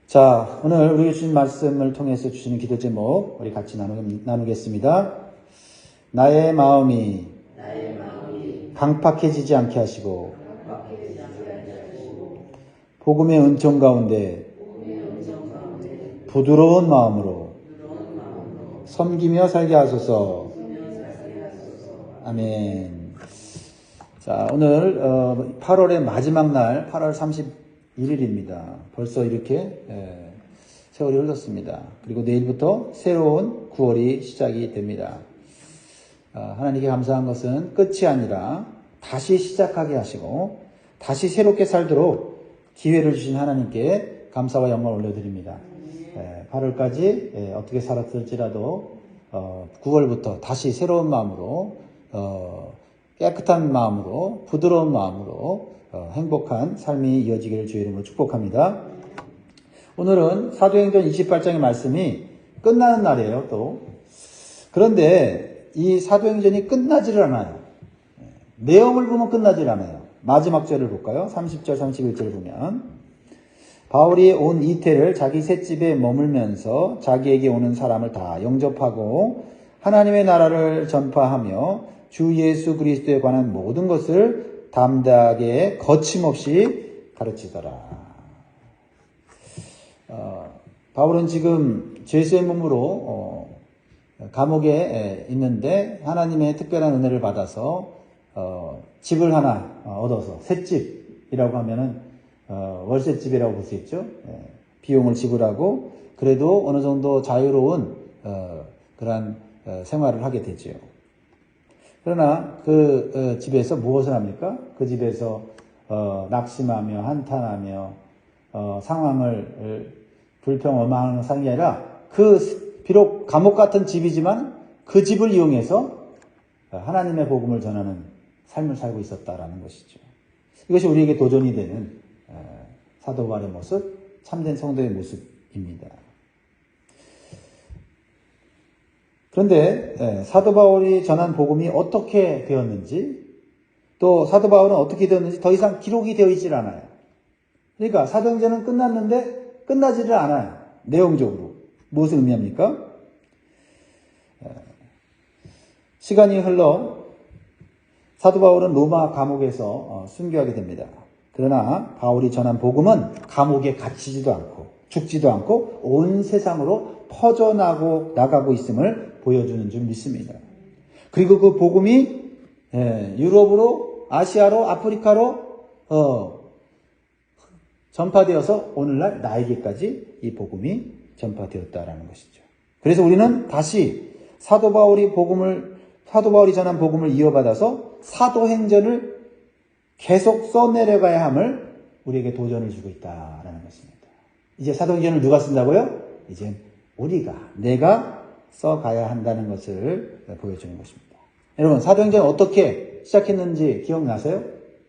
자, 오늘 우리에게 주신 말씀을 통해서 주시는 기도 제목 우리 같이 나누겠습니다. 나의 마음이 강팍해지지 않게 하시고 복음의 은총 가운데 부드러운 마음으로 섬기며 살게 하소서. 아멘. 자, 오늘 8월의 마지막 날 8월 31일입니다. 벌써 이렇게 세월이 흘렀습니다. 그리고 내일부터 새로운 9월이 시작이 됩니다. 하나님께 감사한 것은 끝이 아니라 다시 시작하게 하시고 다시 새롭게 살도록 기회를 주신 하나님께 감사와 영광을 올려드립니다. 8월까지 어떻게 살았을지라도 9월부터 다시 새로운 마음으로 깨끗한 마음으로 부드러운 마음으로 행복한 삶이 이어지기를 주의 이름으로 축복합니다. 오늘은 사도행전 28장의 말씀이 끝나는 날이에요. 또 그런데 이 사도행전이 끝나지를 않아요. 내용을 보면 끝나지를 않아요. 마지막 절을 볼까요? 30절 31절 보면 바울이 온 이태를 자기 셋집에 머물면서 자기에게 오는 사람을 다 영접하고 하나님의 나라를 전파하며 주 예수 그리스도에 관한 모든 것을 담대하게 거침없이 가르치더라. 바울은 지금 죄수의 몸으로 감옥에 있는데 하나님의 특별한 은혜를 받아서 집을 하나 얻어서 셋집이라고 하면은 월세집이라고 볼 수 있죠. 비용을 지불하고 그래도 어느 정도 자유로운 그러한 생활을 하게 되죠. 그러나 그 집에서 무엇을 합니까? 그 집에서 낙심하며 한탄하며 상황을 불평원망하는 상이 아니라 비록 감옥 같은 집이지만 그 집을 이용해서 하나님의 복음을 전하는 삶을 살고 있었다라는 것이죠. 이것이 우리에게 도전이 되는 사도 바울의 모습, 참된 성도의 모습입니다. 그런데 사도 바울이 전한 복음이 어떻게 되었는지 또 사도 바울은 어떻게 되었는지 더 이상 기록이 되어 있질 않아요. 그러니까 사도행전은 끝났는데 끝나지를 않아요. 내용적으로. 무엇을 의미합니까? 시간이 흘러 사도 바울은 로마 감옥에서 순교하게 됩니다. 그러나 바울이 전한 복음은 감옥에 갇히지도 않고 죽지도 않고 온 세상으로 퍼져나가고 있음을 보여주는 줄 믿습니다. 그리고 그 복음이 유럽으로, 아시아로, 아프리카로 전파되어서 오늘날 나에게까지 이 복음이 전파되었다라는 것이죠. 그래서 우리는 다시 사도 바울이 전한 복음을 이어받아서 사도행전을 계속 써내려가야 함을 우리에게 도전을 주고 있다라는 것입니다. 이제 사도행전을 누가 쓴다고요? 이제 내가 써가야 한다는 것을 보여주는 것입니다. 여러분, 사도행전 어떻게 시작했는지 기억나세요?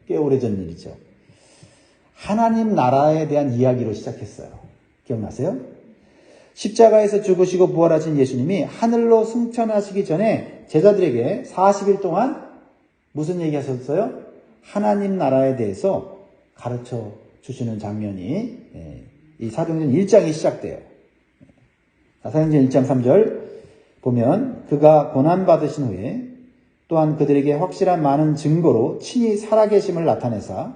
꽤 오래전 일이죠. 하나님 나라에 대한 이야기로 시작했어요. 기억나세요? 십자가에서 죽으시고 부활하신 예수님이 하늘로 승천하시기 전에 제자들에게 40일 동안 무슨 얘기 하셨어요? 하나님 나라에 대해서 가르쳐 주시는 장면이 이 사도행전 1장이 시작돼요. 사도행전 1장 3절 보면 그가 고난받으신 후에 또한 그들에게 확실한 많은 증거로 친히 살아계심을 나타내사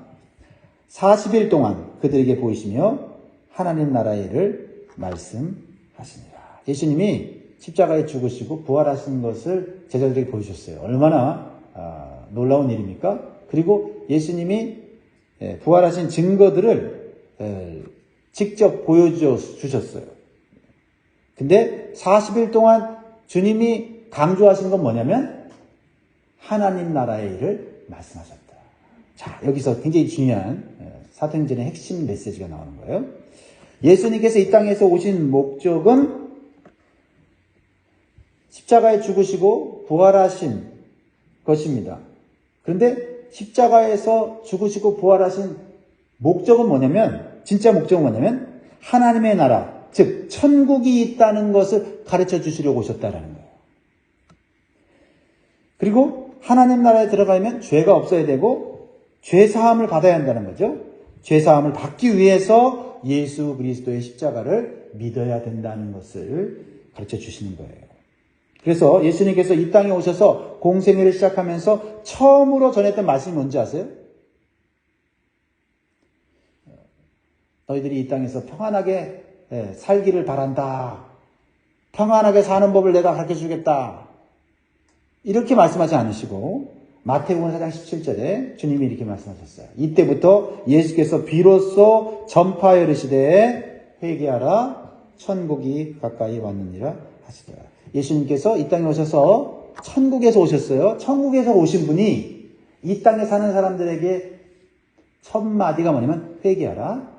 40일 동안 그들에게 보이시며 하나님 나라의 일을 말씀하시니라. 예수님이 십자가에 죽으시고 부활하신 것을 제자들에게 보여주셨어요. 얼마나 놀라운 일입니까? 그리고 예수님이 부활하신 증거들을 직접 보여주셨어요. 근데 40일 동안 주님이 강조하신 건 뭐냐면 하나님 나라의 일을 말씀하셨다. 자, 여기서 굉장히 중요한 사도행전의 핵심 메시지가 나오는 거예요. 예수님께서 이 땅에서 오신 목적은 십자가에 죽으시고 부활하신 것입니다. 그런데 십자가에서 죽으시고 부활하신 목적은 뭐냐면, 진짜 목적은 뭐냐면 하나님의 나라, 즉 천국이 있다는 것을 가르쳐 주시려고 오셨다라는 거예요. 그리고 하나님 나라에 들어가면 죄가 없어야 되고 죄 사함을 받아야 한다는 거죠. 죄 사함을 받기 위해서 예수 그리스도의 십자가를 믿어야 된다는 것을 가르쳐 주시는 거예요. 그래서 예수님께서 이 땅에 오셔서 공생애를 시작하면서 처음으로 전했던 말씀이 뭔지 아세요? 너희들이 이 땅에서 평안하게 살기를 바란다. 평안하게 사는 법을 내가 가르쳐 주겠다. 이렇게 말씀하지 않으시고 마태복음 4장 17절에 주님이 이렇게 말씀하셨어요. 이때부터 예수께서 비로소 전파하여 이르시되 회개하라 천국이 가까이 왔느니라 하시더라. 예수님께서 이 땅에 오셔서 천국에서 오셨어요. 천국에서 오신 분이 이 땅에 사는 사람들에게 첫 마디가 뭐냐면 회개하라.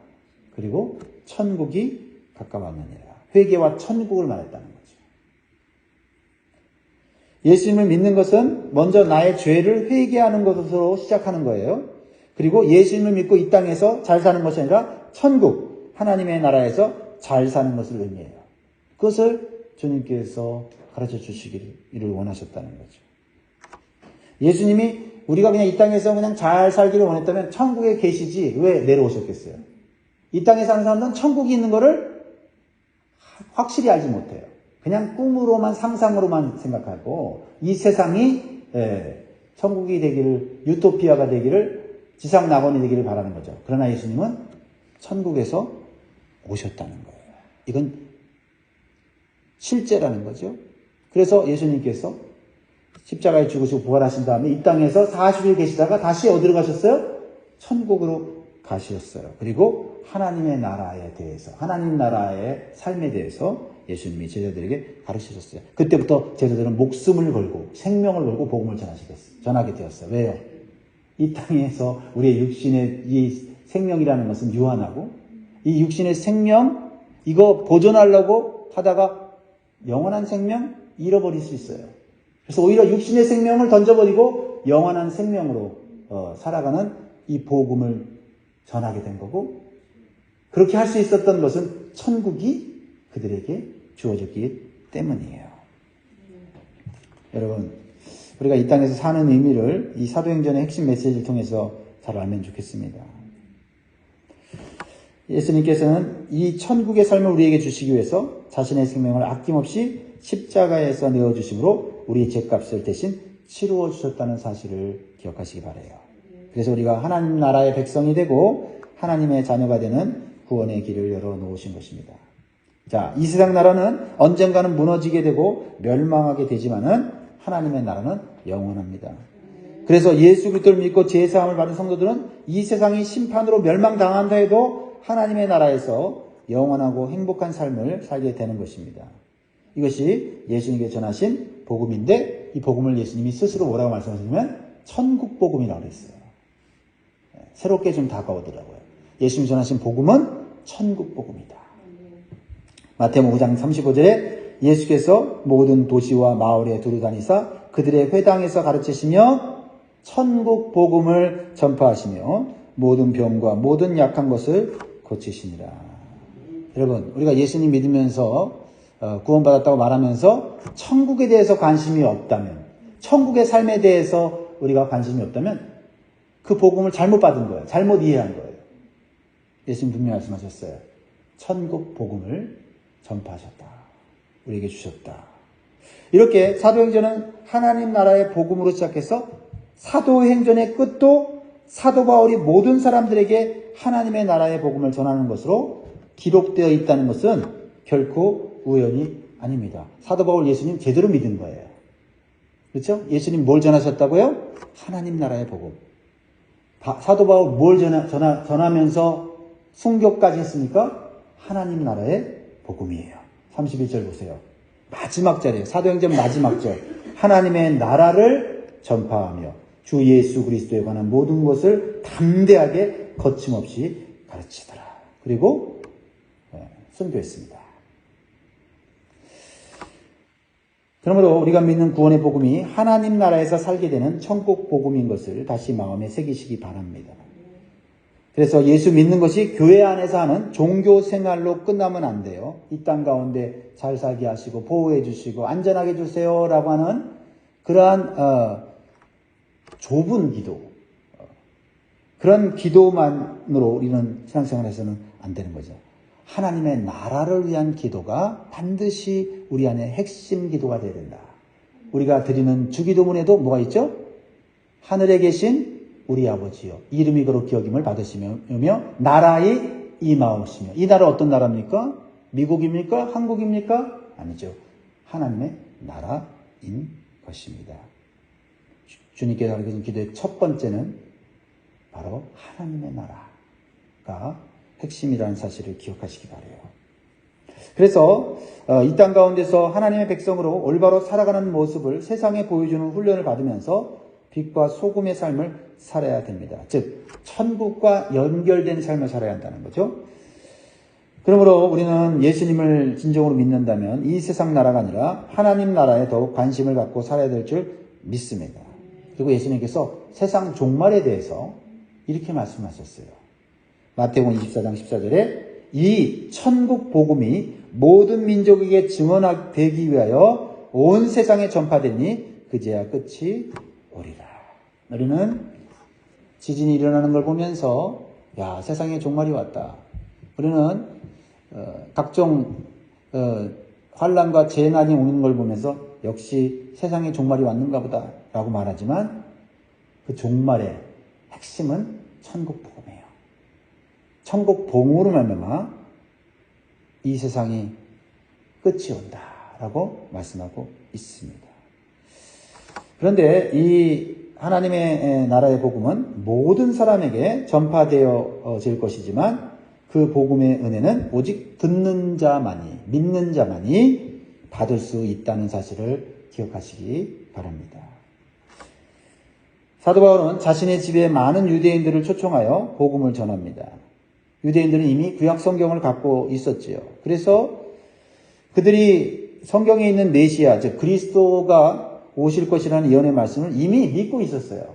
그리고 천국이 가까웠느니라. 회개와 천국을 말했다는 거죠. 예수님을 믿는 것은 먼저 나의 죄를 회개하는 것으로 시작하는 거예요. 그리고 예수님을 믿고 이 땅에서 잘 사는 것이 아니라 천국, 하나님의 나라에서 잘 사는 것을 의미해요. 그것을 주님께서 가르쳐 주시기를 원하셨다는 거죠. 예수님이 우리가 그냥 이 땅에서 그냥 잘 살기를 원했다면 천국에 계시지 왜 내려오셨겠어요? 이 땅에 사는 사람들은 천국이 있는 것을 확실히 알지 못해요. 그냥 꿈으로만 상상으로만 생각하고 이 세상이 천국이 되기를 유토피아가 되기를 지상 낙원이 되기를 바라는 거죠. 그러나 예수님은 천국에서 오셨다는 거예요. 이건 실제라는 거죠. 그래서 예수님께서 십자가에 죽으시고 부활하신 다음에 이 땅에서 40일 계시다가 다시 어디로 가셨어요? 천국으로 가셨어요. 그리고 하나님의 나라에 대해서, 하나님 나라의 삶에 대해서 예수님이 제자들에게 가르치셨어요. 그때부터 제자들은 목숨을 걸고 생명을 걸고 복음을 전하게 되었어요. 왜요? 이 땅에서 우리의 육신의 이 생명이라는 것은 유한하고 이 육신의 생명 이거 보존하려고 하다가 영원한 생명 잃어버릴 수 있어요. 그래서 오히려 육신의 생명을 던져버리고 영원한 생명으로 살아가는 이 복음을 전하게 된 거고 그렇게 할 수 있었던 것은 천국이 그들에게 주어졌기 때문이에요. 여러분, 우리가 이 땅에서 사는 의미를 이 사도행전의 핵심 메시지를 통해서 잘 알면 좋겠습니다. 예수님께서는 이 천국의 삶을 우리에게 주시기 위해서 자신의 생명을 아낌없이 십자가에서 내어주심으로 우리의 죄값을 대신 치루어 주셨다는 사실을 기억하시기 바라요. 그래서 우리가 하나님 나라의 백성이 되고 하나님의 자녀가 되는 구원의 길을 열어놓으신 것입니다. 자, 이 세상 나라는 언젠가는 무너지게 되고 멸망하게 되지만은 하나님의 나라는 영원합니다. 그래서 예수 그리스도를 믿고 죄사함을 받은 성도들은 이 세상이 심판으로 멸망당한다 해도 하나님의 나라에서 영원하고 행복한 삶을 살게 되는 것입니다. 이것이 예수님께 전하신 복음인데 이 복음을 예수님이 스스로 뭐라고 말씀하시냐면 천국 복음이라고 그랬어요. 새롭게 좀 다가오더라고요. 예수님이 전하신 복음은 천국 복음이다. 마태복음 5장 35절에 예수께서 모든 도시와 마을에 두루 다니사 그들의 회당에서 가르치시며 천국 복음을 전파하시며 모든 병과 모든 약한 것을 고치시니라. 여러분, 우리가 예수님 믿으면서 구원받았다고 말하면서 천국에 대해서 관심이 없다면, 천국의 삶에 대해서 우리가 관심이 없다면 그 복음을 잘못 받은 거예요. 잘못 이해한 거예요. 예수님 분명히 말씀하셨어요. 천국 복음을 전파하셨다. 우리에게 주셨다. 이렇게 사도행전은 하나님 나라의 복음으로 시작해서 사도행전의 끝도 사도 바울이 모든 사람들에게 하나님의 나라의 복음을 전하는 것으로 기록되어 있다는 것은 결코 우연이 아닙니다. 사도 바울 예수님 제대로 믿은 거예요. 그렇죠? 예수님 뭘 전하셨다고요? 하나님 나라의 복음. 사도 바울 뭘 전하면서 순교까지 했습니까? 하나님 나라의 복음이에요. 31절 보세요. 마지막 절이에요. 사도행전 마지막 절. 하나님의 나라를 전파하며 주 예수 그리스도에 관한 모든 것을 담대하게 거침없이 가르치더라. 그리고 순교했습니다. 그러므로 우리가 믿는 구원의 복음이 하나님 나라에서 살게 되는 천국 복음인 것을 다시 마음에 새기시기 바랍니다. 그래서 예수 믿는 것이 교회 안에서 하는 종교 생활로 끝나면 안 돼요. 이 땅 가운데 잘 살게 하시고 보호해 주시고 안전하게 해주세요 라고 하는 그러한 좁은 기도, 그런 기도만으로 우리는 신앙생활에서는 안 되는 거죠. 하나님의 나라를 위한 기도가 반드시 우리 안에 핵심 기도가 되어야 된다. 우리가 드리는 주기도문에도 뭐가 있죠? 하늘에 계신 우리 아버지여 이름이 거룩히 여김을 받으시며 나라의 임하옵시며. 이 나라 어떤 나라입니까? 미국입니까? 한국입니까? 아니죠. 하나님의 나라인 것입니다. 주님께서 가르치신 기도의 첫 번째는 바로 하나님의 나라가 핵심이라는 사실을 기억하시기 바라요. 그래서 이 땅 가운데서 하나님의 백성으로 올바로 살아가는 모습을 세상에 보여주는 훈련을 받으면서 빛과 소금의 삶을 살아야 됩니다. 즉 천국과 연결된 삶을 살아야 한다는 거죠. 그러므로 우리는 예수님을 진정으로 믿는다면 이 세상 나라가 아니라 하나님 나라에 더욱 관심을 갖고 살아야 될 줄 믿습니다. 그리고 예수님께서 세상 종말에 대해서 이렇게 말씀하셨어요. 마태복음 24장 14절에 이 천국 복음이 모든 민족에게 증언되기 위하여 온 세상에 전파되니 그제야 끝이 오리라. 우리는 지진이 일어나는 걸 보면서 야, 세상에 종말이 왔다. 우리는 각종 환난과 재난이 오는 걸 보면서 역시 세상에 종말이 왔는가 보다 라고 말하지만 그 종말의 핵심은 천국 복음이에요. 천국 복음으로 말미암아 이 세상이 끝이 온다라고 말씀하고 있습니다. 그런데 이 하나님의 나라의 복음은 모든 사람에게 전파되어질 것이지만 그 복음의 은혜는 오직 듣는 자만이, 믿는 자만이 받을 수 있다는 사실을 기억하시기 바랍니다. 사도 바울은 자신의 집에 많은 유대인들을 초청하여 복음을 전합니다. 유대인들은 이미 구약 성경을 갖고 있었지요. 그래서 그들이 성경에 있는 메시아, 즉 그리스도가 오실 것이라는 예언의 말씀을 이미 믿고 있었어요.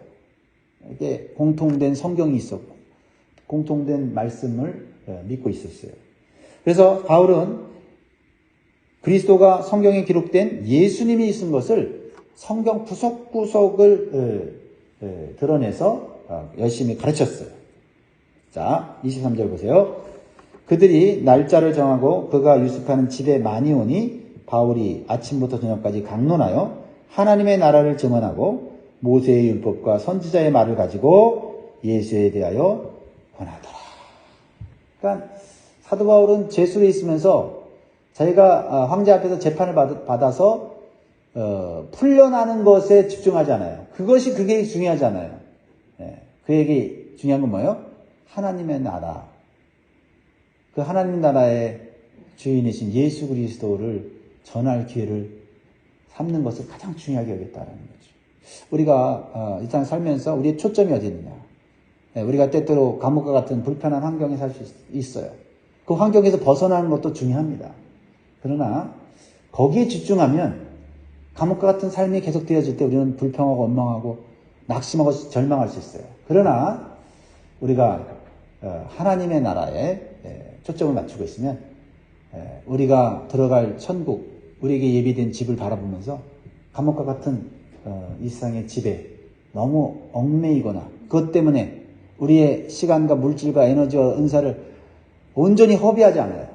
이게 공통된 성경이 있었고 공통된 말씀을 믿고 있었어요. 그래서 바울은 그리스도가 성경에 기록된 예수님이 쓴 것을 성경 구석구석을 드러내서 열심히 가르쳤어요. 자, 23절 보세요. 그들이 날짜를 정하고 그가 유숙하는 집에 많이 오니 바울이 아침부터 저녁까지 강론하여 하나님의 나라를 증언하고 모세의 율법과 선지자의 말을 가지고 예수에 대하여 권하더라. 그러니까 사도 바울은 제술에 있으면서 자기가 황제 앞에서 재판을 받아서 풀려나는 것에 집중하지 않아요. 그게 중요하지 않아요. 그에게 중요한 건 뭐예요? 하나님의 나라. 그 하나님 나라의 주인이신 예수 그리스도를 전할 기회를 삼는 것을 가장 중요하게 여겼다는 거죠. 우리가 이 땅 살면서 우리의 초점이 어디 있느냐. 우리가 때때로 감옥과 같은 불편한 환경에 살 수 있어요. 그 환경에서 벗어나는 것도 중요합니다. 그러나 거기에 집중하면 감옥과 같은 삶이 계속되어질 때 우리는 불평하고 원망하고 낙심하고 절망할 수 있어요. 그러나 우리가 하나님의 나라에 초점을 맞추고 있으면 우리가 들어갈 천국, 우리에게 예비된 집을 바라보면서 감옥과 같은 이 세상의 집에 너무 얽매이거나 그것 때문에 우리의 시간과 물질과 에너지와 은사를 온전히 허비하지 않아요.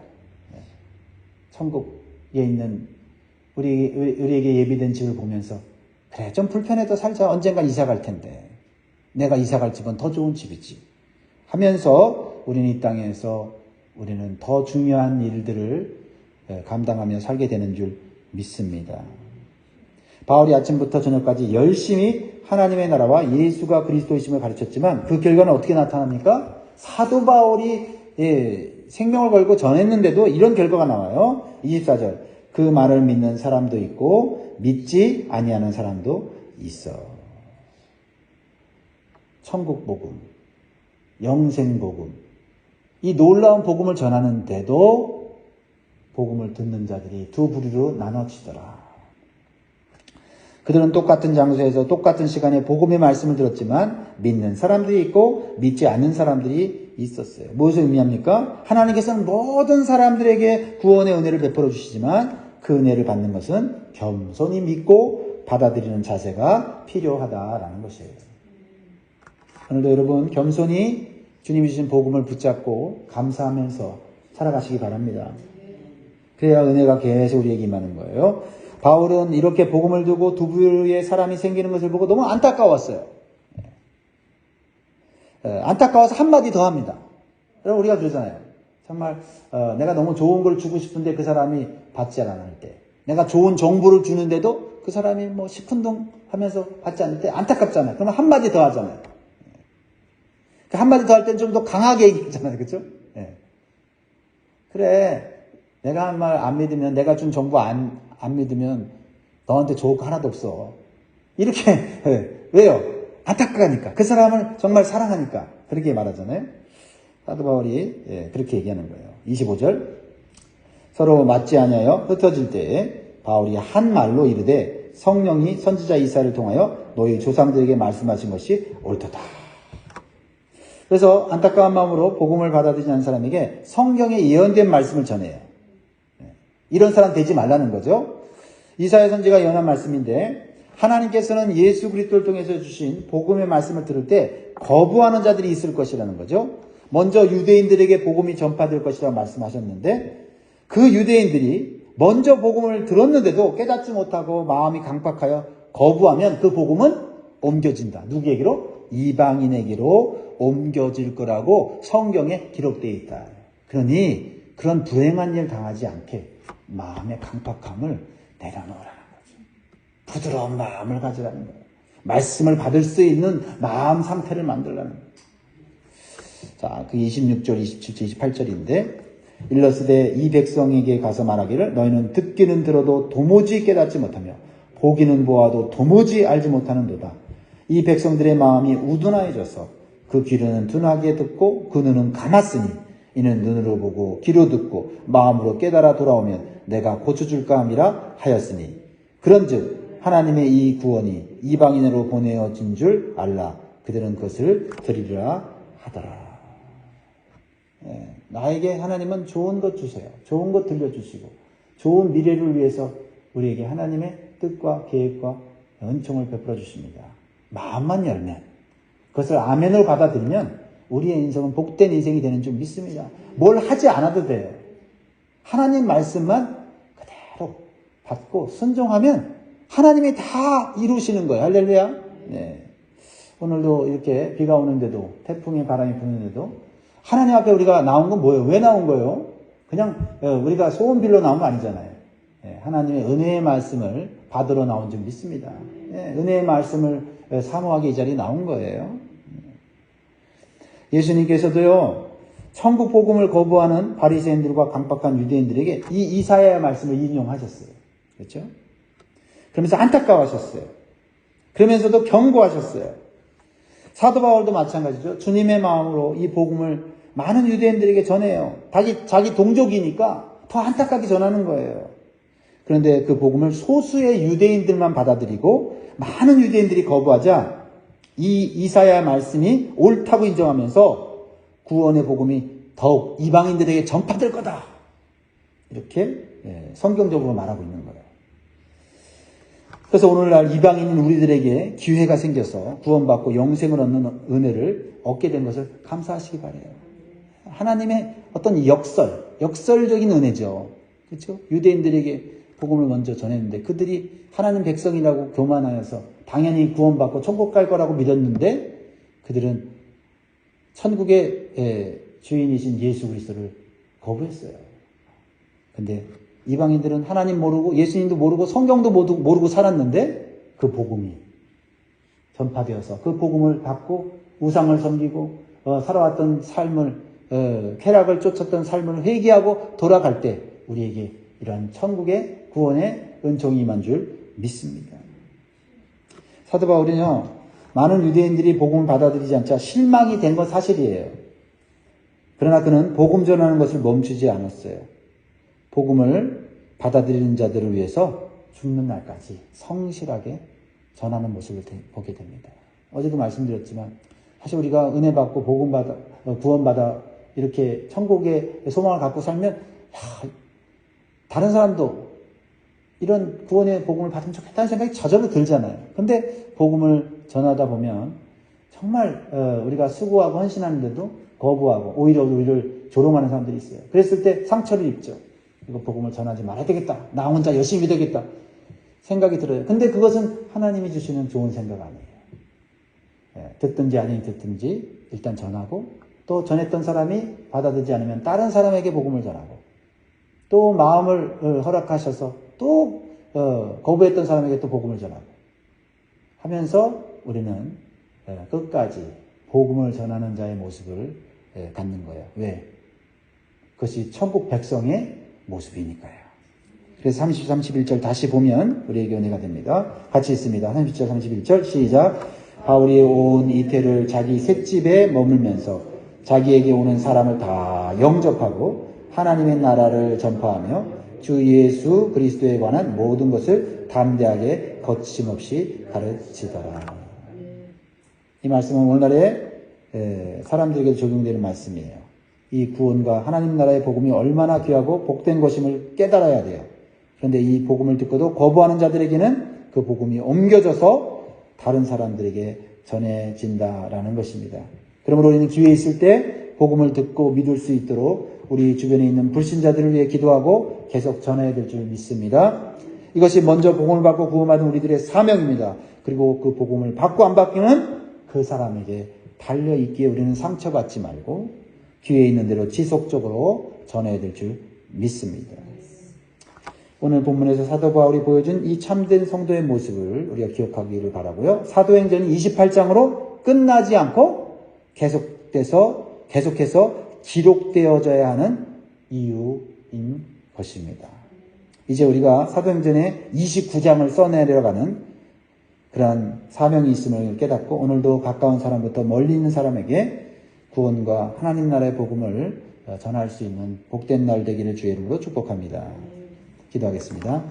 천국에 있는 우리에게 예비된 집을 보면서 그래, 좀 불편해도 살자. 언젠가 이사 갈 텐데 내가 이사 갈 집은 더 좋은 집이지 하면서 우리는 이 땅에서 우리는 더 중요한 일들을 감당하며 살게 되는 줄 믿습니다. 바울이 아침부터 저녁까지 열심히 하나님의 나라와 예수가 그리스도이심을 가르쳤지만 그 결과는 어떻게 나타납니까? 사도 바울이 생명을 걸고 전했는데도 이런 결과가 나와요. 24절. 그 말을 믿는 사람도 있고 믿지 아니하는 사람도 있어. 천국 복음, 영생 복음, 이 놀라운 복음을 전하는데도 복음을 듣는 자들이 두 부류로 나눠지더라. 그들은 똑같은 장소에서 똑같은 시간에 복음의 말씀을 들었지만 믿는 사람들이 있고 믿지 않는 사람들이 있었어요. 무엇을 의미합니까? 하나님께서는 모든 사람들에게 구원의 은혜를 베풀어 주시지만 그 은혜를 받는 것은 겸손히 믿고 받아들이는 자세가 필요하다라는 것이에요. 오늘도 여러분 겸손히 주님이 주신 복음을 붙잡고 감사하면서 살아가시기 바랍니다. 그래야 은혜가 계속 우리에게 임하는 거예요. 바울은 이렇게 복음을 두고 두 부류의 사람이 생기는 것을 보고 너무 안타까웠어요. 안타까워서 한마디 더 합니다. 여러분, 우리가 그러잖아요. 정말 내가 너무 좋은 걸 주고 싶은데 그 사람이 받지 않을 때, 내가 좋은 정보를 주는데도 그 사람이 뭐 시큰둥 하면서 받지 않을 때 안타깝잖아요. 그러면 한마디 더 하잖아요. 그 한마디 더 할 때는 좀 더 강하게 얘기하잖아요. 그렇죠? 그래, 내가 한 말 안 믿으면, 내가 준 정보 안 믿으면 너한테 좋을 거 하나도 없어. 이렇게 왜요? 안타까우니까. 그 사람을 정말 사랑하니까 그렇게 말하잖아요. 사도 바울이 그렇게 얘기하는 거예요. 25절, 서로 맞지 아니하여 흩어질 때에 바울이 한 말로 이르되 성령이 선지자 이사야를 통하여 너희 조상들에게 말씀하신 것이 옳도다. 그래서 안타까운 마음으로 복음을 받아들이지 않는 사람에게 성경에 예언된 말씀을 전해요. 이런 사람 되지 말라는 거죠. 이사야 선지가 예언한 말씀인데, 하나님께서는 예수 그리스도를 통해서 주신 복음의 말씀을 들을 때 거부하는 자들이 있을 것이라는 거죠. 먼저 유대인들에게 복음이 전파될 것이라고 말씀하셨는데, 그 유대인들이 먼저 복음을 들었는데도 깨닫지 못하고 마음이 강팍하여 거부하면 그 복음은 옮겨진다. 누구에게로? 이방인에게로 옮겨질 거라고 성경에 기록되어 있다. 그러니 그런 불행한 일 당하지 않게 마음의 강팍함을 내려놓으라는 거죠. 부드러운 마음을 가지라는 거예요. 말씀을 받을 수 있는 마음 상태를 만들라는 거예요. 자, 그 26절, 27절, 28절인데, 일러스되 이 백성에게 가서 말하기를 너희는 듣기는 들어도 도무지 깨닫지 못하며 보기는 보아도 도무지 알지 못하는도다. 이 백성들의 마음이 우둔하여져서 그 귀로는 둔하게 듣고 그 눈은 감았으니 이는 눈으로 보고 귀로 듣고 마음으로 깨달아 돌아오면 내가 고쳐줄까 함이라 하였으니 그런즉 하나님의 이 구원이 이방인으로 보내어진 줄 알라. 그들은 그것을 들으리라 하더라. 나에게 하나님은 좋은 것 주세요. 좋은 것 들려주시고 좋은 미래를 위해서 우리에게 하나님의 뜻과 계획과 은총을 베풀어 주십니다. 마음만 열면, 그것을 아멘으로 받아들이면 우리의 인생은 복된 인생이 되는 줄 믿습니다. 뭘 하지 않아도 돼요. 하나님 말씀만 그대로 받고 순종하면 하나님이 다 이루시는 거예요. 할렐루야. 네. 오늘도 이렇게 비가 오는데도, 태풍의 바람이 부는데도 하나님 앞에 우리가 나온 건 뭐예요? 왜 나온 거예요? 그냥 우리가 소원 빌러 나온 거 아니잖아요. 하나님의 은혜의 말씀을 받으러 나온 줄 믿습니다. 은혜의 말씀을 사모하게 이 자리에 나온 거예요. 예수님께서도요, 천국 복음을 거부하는 바리새인들과 강박한 유대인들에게 이 이사야의 말씀을 인용하셨어요. 그렇죠? 그러면서 안타까워하셨어요. 그러면서도 경고하셨어요. 사도 바울도 마찬가지죠. 주님의 마음으로 이 복음을 많은 유대인들에게 전해요. 자기 동족이니까 더 안타깝게 전하는 거예요. 그런데 그 복음을 소수의 유대인들만 받아들이고 많은 유대인들이 거부하자 이 이사야 말씀이 옳다고 인정하면서 구원의 복음이 더욱 이방인들에게 전파될 거다. 이렇게 성경적으로 말하고 있는 거예요. 그래서 오늘날 이방인인 우리들에게 기회가 생겨서 구원받고 영생을 얻는 은혜를 얻게 된 것을 감사하시기 바라요. 하나님의 어떤 역설적인 은혜죠. 그렇죠? 유대인들에게 복음을 먼저 전했는데 그들이 하나님 백성이라고 교만하여서 당연히 구원받고 천국 갈 거라고 믿었는데 그들은 천국의 주인이신 예수 그리스도를 거부했어요. 근데 이방인들은 하나님 모르고 예수님도 모르고 성경도 모르고 살았는데 그 복음이 전파되어서 그 복음을 받고 우상을 섬기고 살아왔던 삶을 쾌락을 쫓았던 삶을 회개하고 돌아갈 때 우리에게 이러한 천국의 구원의 은총이 임한 줄 믿습니다. 사도 바울은요, 많은 유대인들이 복음을 받아들이지 않자 실망이 된 건 사실이에요. 그러나 그는 복음 전하는 것을 멈추지 않았어요. 복음을 받아들이는 자들을 위해서 죽는 날까지 성실하게 전하는 모습을 보게 됩니다. 어제도 말씀드렸지만 사실 우리가 은혜 받고 복음 받아 구원 받아 이렇게 천국의 소망을 갖고 살면 다른 사람도 이런 구원의 복음을 받으면 좋겠다는 생각이 저절로 들잖아요. 근데 복음을 전하다 보면 정말 우리가 수고하고 헌신하는데도 거부하고 오히려 우리를 조롱하는 사람들이 있어요. 그랬을 때 상처를 입죠. 이거 복음을 전하지 말아야 되겠다. 나 혼자 열심히 되겠다. 생각이 들어요. 근데 그것은 하나님이 주시는 좋은 생각 아니에요. 듣든지 아니면 듣든지 일단 전하고 또 전했던 사람이 받아들이지 않으면 다른 사람에게 복음을 전하고 또 마음을 허락하셔서 또 거부했던 사람에게 또 복음을 전하고 하면서 우리는 끝까지 복음을 전하는 자의 모습을 갖는 거예요. 왜? 그것이 천국 백성의 모습이니까요. 그래서 30, 31절 다시 보면 우리에게 은혜가 됩니다. 같이 있습니다. 30절, 31절 시작. 바울이 온 이태를 자기 셋집에 머물면서 자기에게 오는 사람을 다 영접하고 하나님의 나라를 전파하며 주 예수 그리스도에 관한 모든 것을 담대하게 거침없이 가르치더라. 이 말씀은 오늘날에 사람들에게 적용되는 말씀이에요. 이 구원과 하나님 나라의 복음이 얼마나 귀하고 복된 것임을 깨달아야 돼요. 그런데 이 복음을 듣고도 거부하는 자들에게는 그 복음이 옮겨져서 다른 사람들에게 전해진다라는 것입니다. 그러므로 우리는 기회 있을 때 복음을 듣고 믿을 수 있도록 우리 주변에 있는 불신자들을 위해 기도하고 계속 전해야 될 줄 믿습니다. 이것이 먼저 복음을 받고 구원받은 우리들의 사명입니다. 그리고 그 복음을 받고 안 받기는 그 사람에게 달려있기에 우리는 상처받지 말고 기회 있는 대로 지속적으로 전해야 될 줄 믿습니다. 오늘 본문에서 사도 바울이 보여준 이 참된 성도의 모습을 우리가 기억하기를 바라고요. 사도행전이 28장으로 끝나지 않고 계속해서 기록되어져야 하는 이유인 것입니다. 이제 우리가 사도행전의 29장을 써내려가는 그러한 사명이 있음을 깨닫고 오늘도 가까운 사람부터 멀리 있는 사람에게 구원과 하나님 나라의 복음을 전할 수 있는 복된 날 되기를 주의 이름으로 축복합니다. 기도하겠습니다.